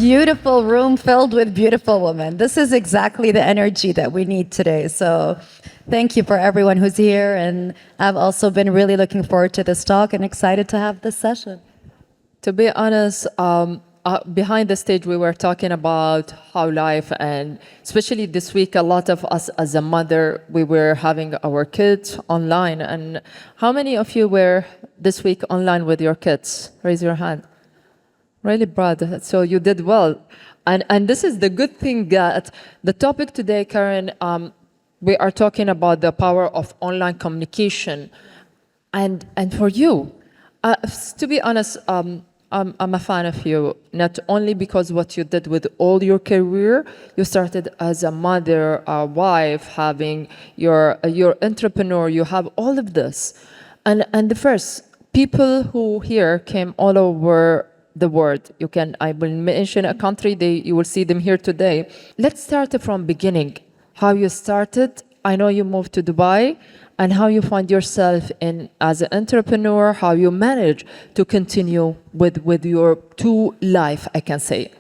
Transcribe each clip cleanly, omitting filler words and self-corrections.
beautiful room filled with beautiful women. This is exactly the energy that we need today. So thank you for everyone who's here. And I've also been really looking forward to this talk and excited to have this session. To be honest, behind the stage, we were talking about how life, and especially this week, a lot of us as a mother, we were having our kids online. And how many of you were this week online with your kids? Raise your hand. Really proud. So you did well. And this is the good thing that the topic today, Karen, we are talking about the power of online communication. And for you, to be honest, I'm a fan of you, not only because what you did with all your career. You started as a mother, a wife, having your entrepreneur, you have all of this. And the first, people who here came all over the world. I will mention a country, you will see them here today. Let's start from beginning, how you started. I know you moved to Dubai, and how you find yourself as an entrepreneur, how you manage to continue with your two life, I can say.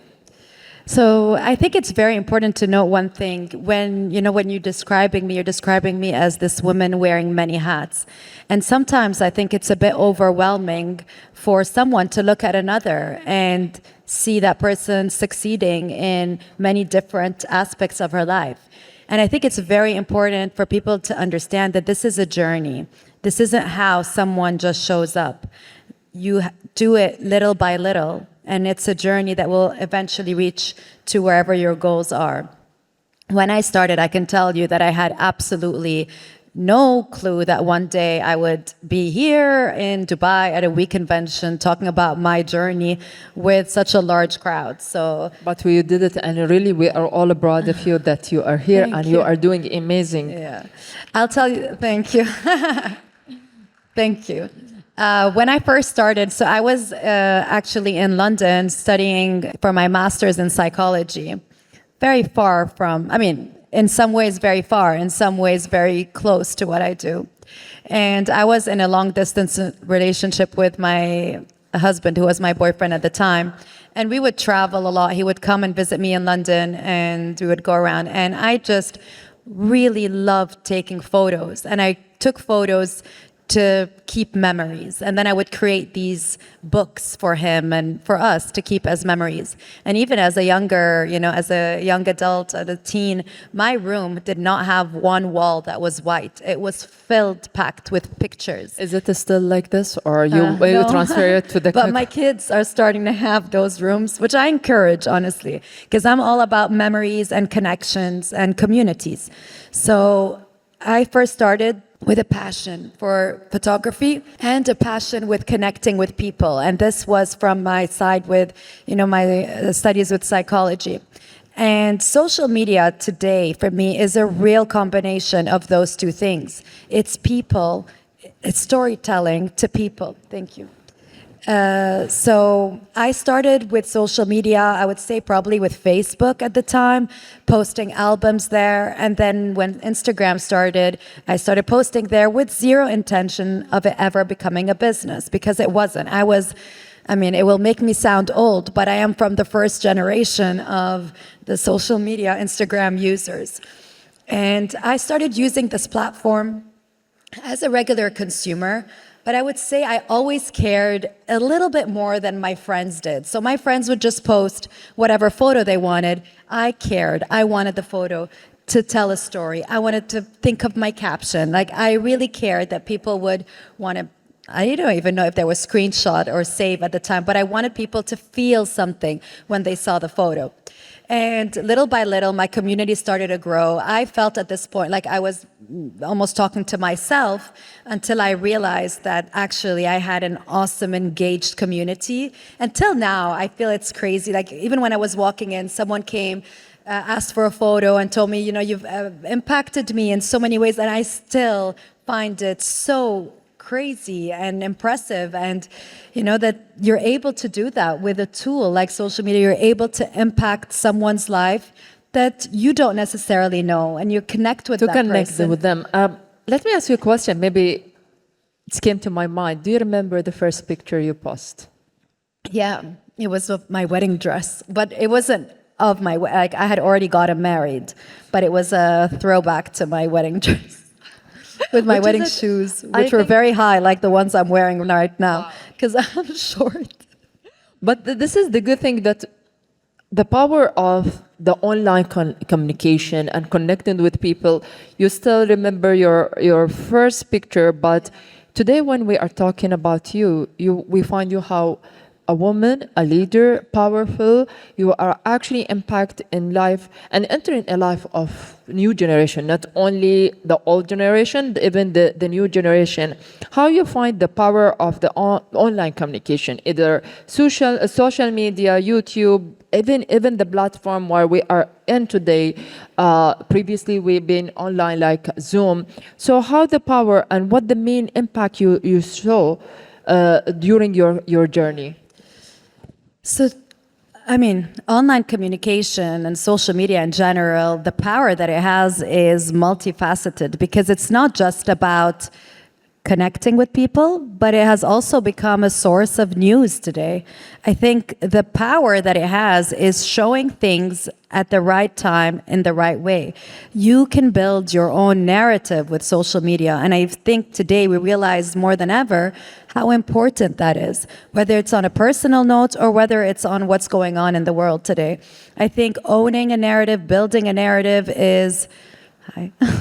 So I think it's very important to note one thing. When you're describing me as this woman wearing many hats. And sometimes I think it's a bit overwhelming for someone to look at another and see that person succeeding in many different aspects of her life. And I think it's very important for people to understand that this is a journey. This isn't how someone just shows up. You do it little by little. And it's a journey that will eventually reach to wherever your goals are. When I started, I can tell you that I had absolutely no clue that one day I would be here in Dubai at a week convention talking about my journey with such a large crowd. But you did it, and really we are all proud of you that you are here and you are doing amazing. Yeah, I'll tell you, thank you. Thank you. When I first started, so I was actually in London studying for my master's in psychology. Very far from, in some ways very far, in some ways very close to what I do. And I was in a long distance relationship with my husband, who was my boyfriend at the time. And we would travel a lot. He would come and visit me in London, and we would go around. And I just really loved taking photos. And I took photos to keep memories. And then I would create these books for him and for us to keep as memories. And even as a younger, as a young adult, as a teen, my room did not have one wall that was white. It was filled, packed with pictures. Is it still like this, or you transfer it to the... But my kids are starting to have those rooms, which I encourage, honestly, because I'm all about memories and connections and communities. So I first started with a passion for photography and a passion with connecting with people. And this was from my side with, my studies with psychology. And social media today, for me, is a real combination of those two things. It's people, it's storytelling to people. Thank you. So I started with social media, I would say probably with Facebook at the time, posting albums there. And then when Instagram started, I started posting there with zero intention of it ever becoming a business, because it wasn't. It will make me sound old, but I am from the first generation of the social media Instagram users. And I started using this platform as a regular consumer. But I would say I always cared a little bit more than my friends did. So my friends would just post whatever photo they wanted. I cared. I wanted the photo to tell a story. I wanted to think of my caption. I really cared that people would want to, I don't even know if there was screenshot or save at the time, but I wanted people to feel something when they saw the photo. And little by little, my community started to grow. I felt at this point like I was almost talking to myself, until I realized that actually I had an awesome, engaged community. Until now, I feel it's crazy. Even when I was walking in, someone came, asked for a photo and told me, you've impacted me in so many ways, and I still find it so crazy and impressive. And that you're able to do that with a tool like social media. You're able to impact someone's life that you don't necessarily know, and you connect with that person. To connect with them. Let me ask you a question. Maybe it came to my mind. Do you remember the first picture you posted? Yeah, It was of my wedding dress, but it wasn't of my like I had already gotten married, but it was a throwback to my wedding dress with my Which is wedding it- shoes, I which were think- very high, like the ones I'm wearing right now, because I'm short. But this is the good thing that the power of the online communication and connecting with people. You still remember your first picture, but today when we are talking about we find you how a woman, a leader, powerful. You are actually impact in life and entering a life of new generation, not only the old generation, even the new generation. How you find the power of the online communication, either social media, YouTube, even the platform where we are in today. Previously, we've been online like Zoom. So how the power and what the main impact you saw during your journey? So, I mean, online communication and social media in general, the power that it has is multifaceted because it's not just about connecting with people, but it has also become a source of news today. I think the power that it has is showing things at the right time in the right way. You can build your own narrative with social media, and I think today we realize more than ever how important that is, whether it's on a personal note or whether it's on what's going on in the world today. I think owning a narrative, building a narrative is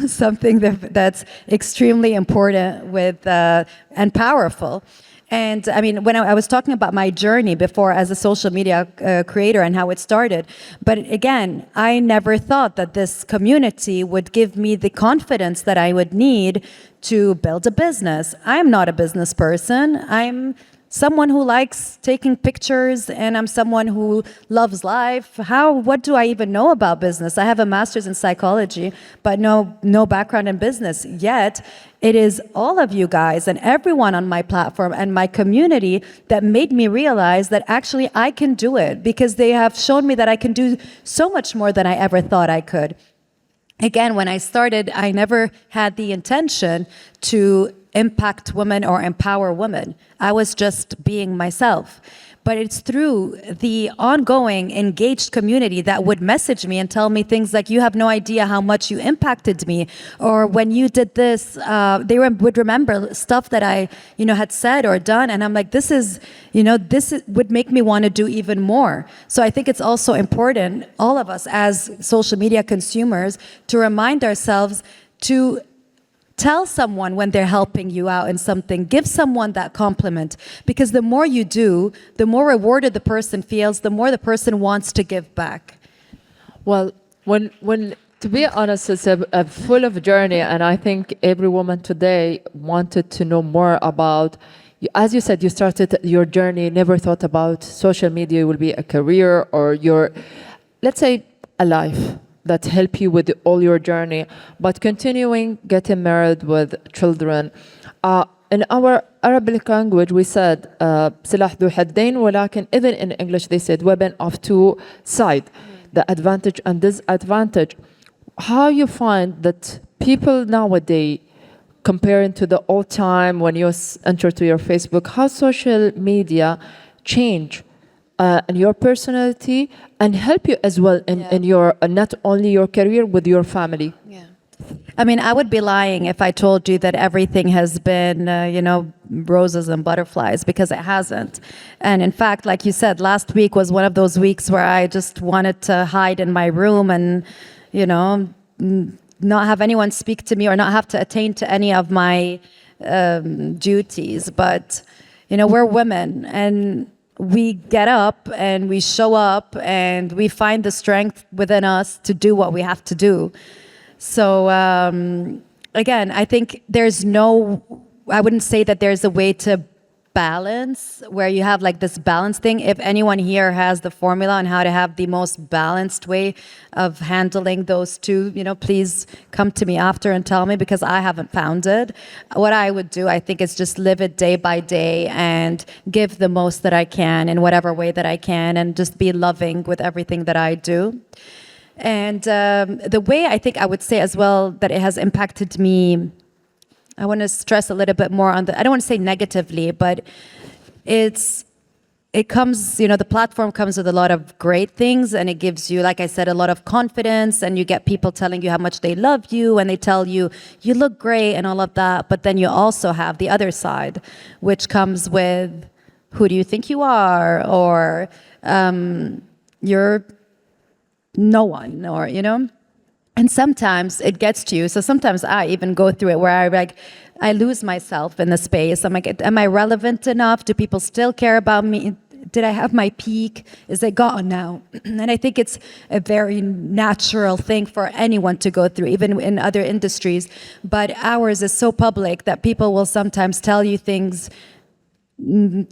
something that's extremely important with and powerful. And I mean, when I was talking about my journey before as a social media creator and how it started, but again, I never thought that this community would give me the confidence that I would need to build a business. I'm not a business person. I'm someone who likes taking pictures, and I'm someone who loves life. What do I even know about business? I have a master's in psychology, but no background in business. Yet, it is all of you guys and everyone on my platform and my community that made me realize that actually I can do it, because they have shown me that I can do so much more than I ever thought I could. Again, when I started, I never had the intention to impact women or empower women. I was just being myself. But it's through the ongoing engaged community that would message me and tell me things like, you have no idea how much you impacted me. Or when you did this, would remember stuff that I, had said or done. And I'm like, this would make me want to do even more. So I think it's also important, all of us as social media consumers, to remind ourselves to tell someone when they're helping you out in something. Give someone that compliment, because the more you do, the more rewarded the person feels, the more the person wants to give back. Well, when to be honest, it's a full of journey, and I think every woman today wanted to know more about. As you said, you started your journey, never thought about social media will be a career or let's say, a life that help you with all your journey, but continuing getting married with children. In our Arabic language, we said سلاح ذو حدين, ولكن even in English they said weapon of two sides, the advantage and disadvantage. How you find that people nowadays, comparing to the old time when you enter to your Facebook, how social media change and your personality and help you as well in your not only your career, with your family? Yeah. I mean, I would be lying if I told you that everything has been, roses and butterflies, because it hasn't. And in fact, like you said, last week was one of those weeks where I just wanted to hide in my room and, not have anyone speak to me or not have to attain to any of my duties. But, we're women, and we get up and we show up and we find the strength within us to do what we have to do. So again, I think I wouldn't say that there's a way to balance where you have like this balance thing. If anyone here has the formula on how to have the most balanced way of handling those two, please come to me after and tell me, because I haven't found it. What I would do, I think, is just live it day by day and give the most that I can in whatever way that I can, and just be loving with everything that I do. And the way I think I would say as well that it has impacted me, I want to stress a little bit more on I don't want to say negatively, but it's it comes, the platform comes with a lot of great things, and it gives you, like I said, a lot of confidence, and you get people telling you how much they love you, and they tell you, you look great and all of that. But then you also have the other side, which comes with, who do you think you are? Or you're no one, or, And sometimes it gets to you. So sometimes I even go through it where I lose myself in the space. I'm like, am I relevant enough? Do people still care about me? Did I have my peak? Is it gone now? And I think it's a very natural thing for anyone to go through, even in other industries. But ours is so public that people will sometimes tell you things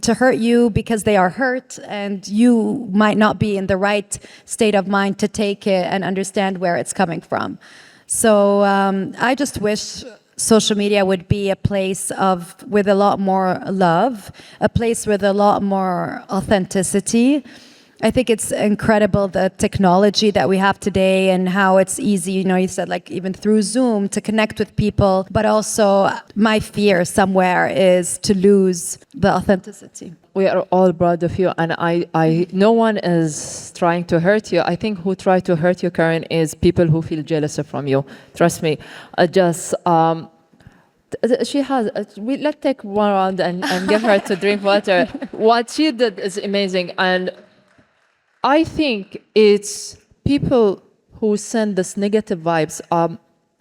to hurt you because they are hurt, and you might not be in the right state of mind to take it and understand where it's coming from. So I just wish social media would be a place with a lot more love, a place with a lot more authenticity. I think it's incredible, the technology that we have today and how it's easy, you said, like, even through Zoom to connect with people. But also my fear somewhere is to lose the authenticity. We are all proud of you, and I no one is trying to hurt you. I think who try to hurt you, Karen, is people who feel jealous from you. Trust me. She has. Let's take one round and give her to drink water. What she did is amazing, and I think it's people who send this negative vibes.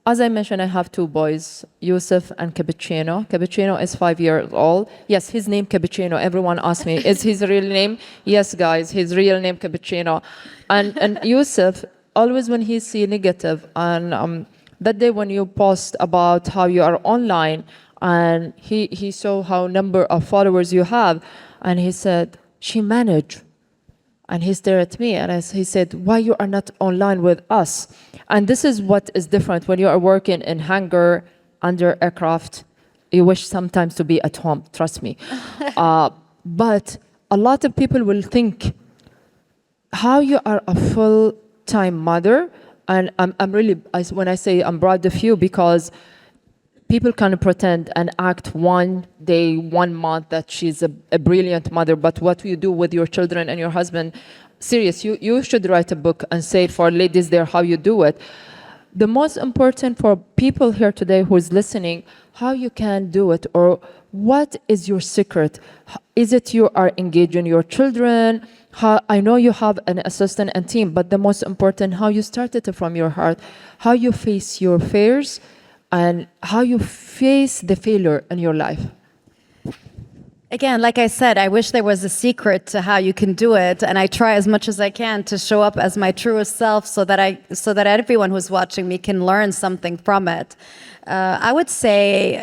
As I mentioned, I have two boys, Yusuf and Cappuccino. Cappuccino is 5 years old. Yes, his name Cappuccino. Everyone asks me, is his real name? Yes, guys, his real name Cappuccino. And Yusuf, always when he see negative, and that day when you post about how you are online, and he saw how number of followers you have, and he said, she managed. And he stared at me, and he said, why you are not online with us? And this is what is different when you are working in hangar, under aircraft. You wish sometimes to be at home, trust me. But a lot of people will think how you are a full-time mother. And I'm really, when I say I'm proud of you, because people can pretend and act one day, 1 month that she's a brilliant mother, but what you do with your children and your husband, serious, you should write a book and say for ladies there how you do it. The most important for people here today who is listening, how you can do it, or what is your secret? Is it you are engaging your children? I know you have an assistant and team, but the most important, how you started it from your heart, how you face your fears, and how you face the failure in your life. Again, like I said, I wish there was a secret to how you can do it, and I try as much as I can to show up as my truest self, so that everyone who's watching me can learn something from it. I would say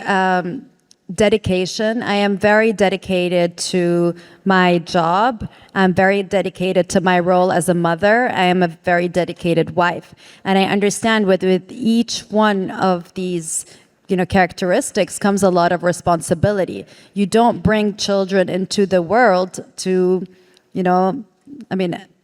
dedication. I am very dedicated to my job. I'm very dedicated to my role as a mother. I am a very dedicated wife, and I understand with each one of these characteristics comes a lot of responsibility. You don't bring children into the world to,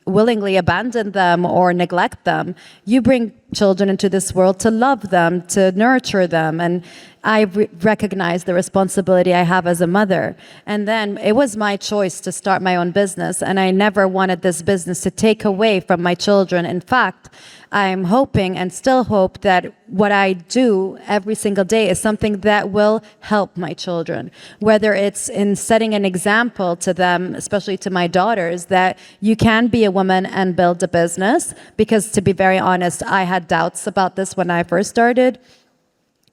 willingly abandon them or neglect them. You bring children into this world to love them, to nurture them. And I recognize the responsibility I have as a mother. And then it was my choice to start my own business, and I never wanted this business to take away from my children. In fact, I'm hoping and still hope that what I do every single day is something that will help my children, whether it's in setting an example to them, especially to my daughters, that you can be a woman and build a business. Because to be very honest, I had doubts about this when I first started.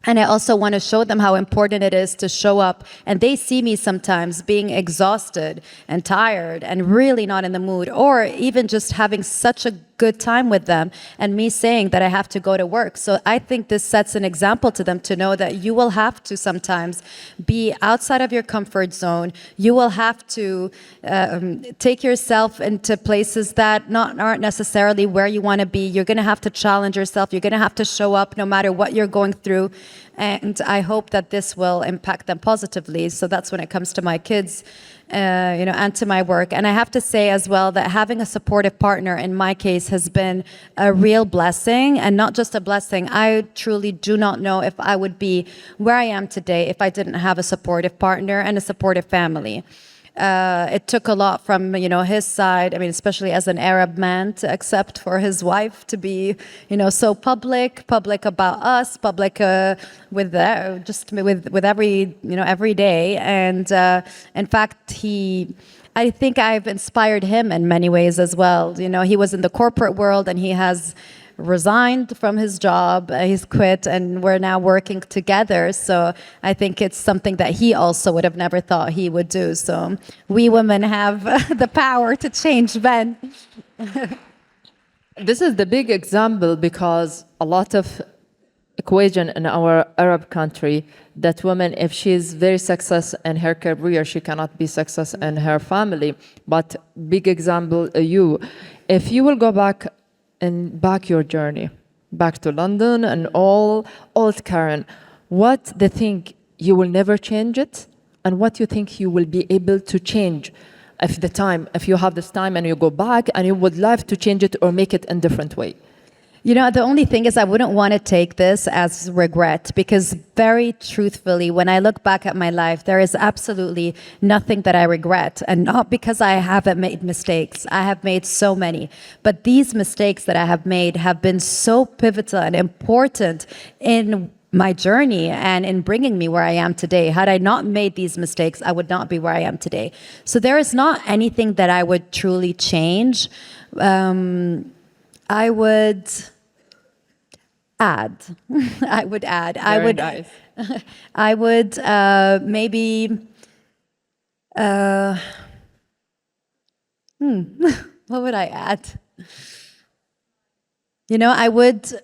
And I also want to show them how important it is to show up. And they see me sometimes being exhausted and tired and really not in the mood, or even just having such a good time with them, and me saying that I have to go to work. So I think this sets an example to them to know that you will have to sometimes be outside of your comfort zone. You will have to take yourself into places that aren't necessarily where you want to be. You're going to have to challenge yourself. You're going to have to show up no matter what you're going through. And I hope that this will impact them positively. So that's when it comes to my kids, and to my work. And I have to say as well that having a supportive partner in my case has been a real blessing, and not just a blessing. I truly do not know if I would be where I am today if I didn't have a supportive partner and a supportive family. It took a lot from his side. I mean, especially as an Arab man, to accept for his wife to be so public about us, public with just with every day. And in fact, I think I've inspired him in many ways as well. He was in the corporate world and he has resigned from his job. He's quit, and we're now working together. So I think it's something that he also would have never thought he would do. So we women have the power to change men. This is the big example because a lot of equation in our Arab country that woman, if she's very success in her career, she cannot be success in her family. But big example, you, if you will go back your journey, back to London and all old Karen, what the thing you will never change it, and what you think you will be able to change if you have this time and you go back and you would love to change it or make it in different way. The only thing is I wouldn't want to take this as regret, because very truthfully, when I look back at my life, there is absolutely nothing that I regret. And not because I haven't made mistakes. I have made so many. But these mistakes that I have made have been so pivotal and important in my journey and in bringing me where I am today. Had I not made these mistakes, I would not be where I am today. So there is not anything that I would truly change. I would add. I would add. Very nice. I would maybe. What would I add? I would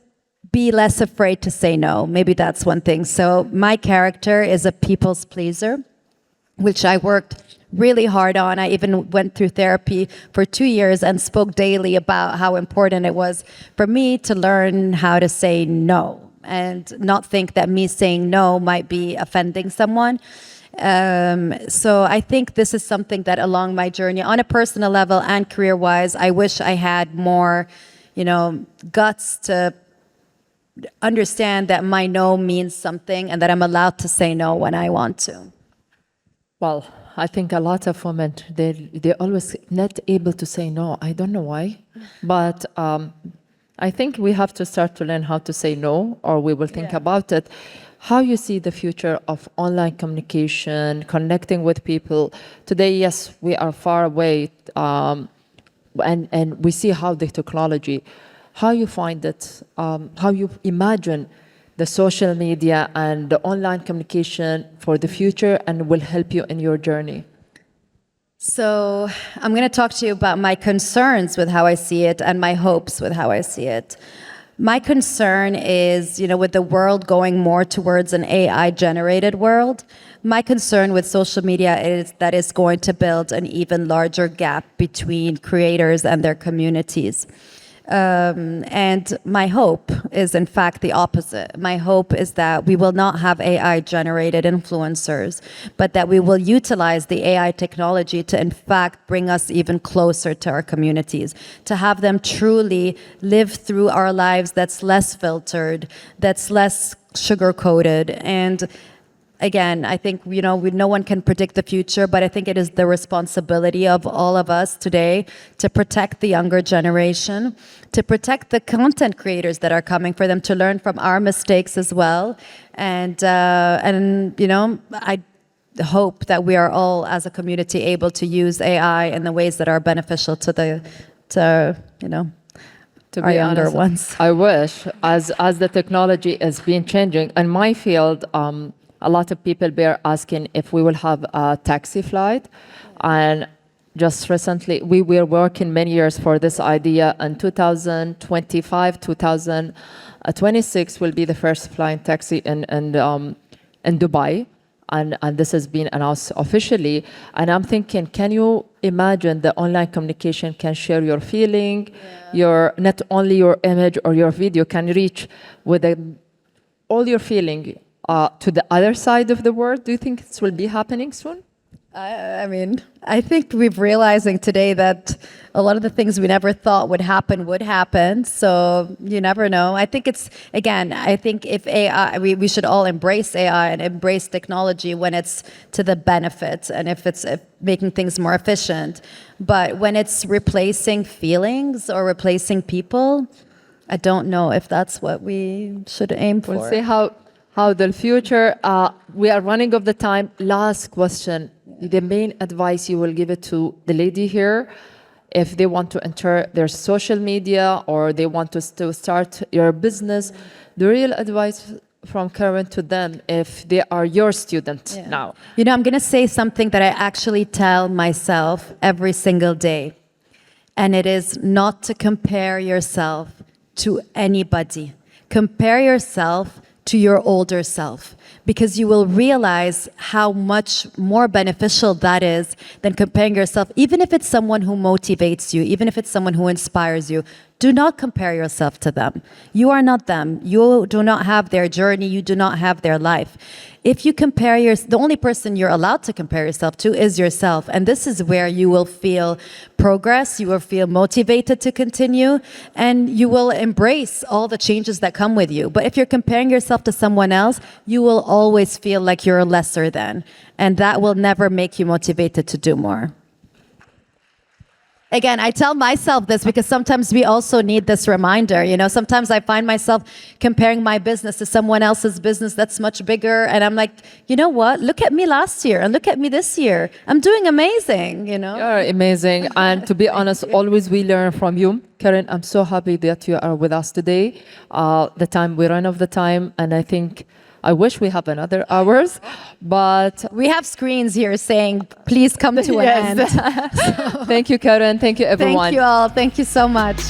be less afraid to say no. Maybe that's one thing. So my character is a people's pleaser, which I worked really hard on. I even went through therapy for 2 years and spoke daily about how important it was for me to learn how to say no and not think that me saying no might be offending someone. So I think this is something that along my journey, on a personal level and career-wise, I wish I had more, guts to understand that my no means something and that I'm allowed to say no when I want to. Well, I think a lot of women, they're always not able to say no. I don't know why. But I think we have to start to learn how to say no, or we will think about it. How you see the future of online communication, connecting with people. Today, yes, we are far away, and we see how the technology, how you find it, how you imagine the social media and the online communication for the future and will help you in your journey. So I'm going to talk to you about my concerns with how I see it and my hopes with how I see it. My concern is, with the world going more towards an AI-generated world, my concern with social media is that it's going to build an even larger gap between creators and their communities. And my hope is, in fact, the opposite. My hope is that we will not have AI-generated influencers, but that we will utilize the AI technology to, in fact, bring us even closer to our communities, to have them truly live through our lives that's less filtered, that's less sugar-coated. And again, I think, no one can predict the future, but I think it is the responsibility of all of us today to protect the younger generation, to protect the content creators that are coming, for them to learn from our mistakes as well. And I hope that we are all, as a community, able to use AI in the ways that are beneficial to our younger ones. I wish, as the technology is being changing. In my field, a lot of people were asking if we will have a taxi flight. And just recently, we were working many years for this idea. In 2025, 2026 will be the first flying taxi in Dubai. And this has been announced officially. And I'm thinking, can you imagine the online communication can share your feeling, your not only your image or your video can reach with all your feeling to the other side of the world? Do you think this will be happening soon? I mean, I think we're realizing today that a lot of the things we never thought would happen. So you never know. I think it's, again, I think if AI, we should all embrace AI and embrace technology when it's to the benefit and if it's making things more efficient. But when it's replacing feelings or replacing people, I don't know if that's what we should aim for. We'll see how the future. We are running of the time. Last question. The main advice you will give it to the lady here, if they want to enter their social media or they want to start your business, the real advice from Karen to them if they are your student now. You know, I'm going to say something that I actually tell myself every single day. And it is not to compare yourself to anybody. Compare yourself to your older self, because you will realize how much more beneficial that is than comparing yourself, even if it's someone who motivates you, even if it's someone who inspires you. Do not compare yourself to them. You are not them. You do not have their journey. You do not have their life. If you compare the only person you're allowed to compare yourself to is yourself. And this is where you will feel progress. You will feel motivated to continue. And you will embrace all the changes that come with you. But if you're comparing yourself to someone else, you will always feel like you're lesser than. And that will never make you motivated to do more. Again, I tell myself this because sometimes we also need this reminder. You know, sometimes I find myself comparing my business to someone else's business that's much bigger. And I'm like, you know what? Look at me last year and look at me this year. I'm doing amazing, you know? You're amazing. And to be honest, always we learn from you. Karen, I'm so happy that you are with us today. We run of the time. And I think I wish we have another hours, but we have screens here saying, please come to an end. Thank you, Karen. Thank you, everyone. Thank you all. Thank you so much.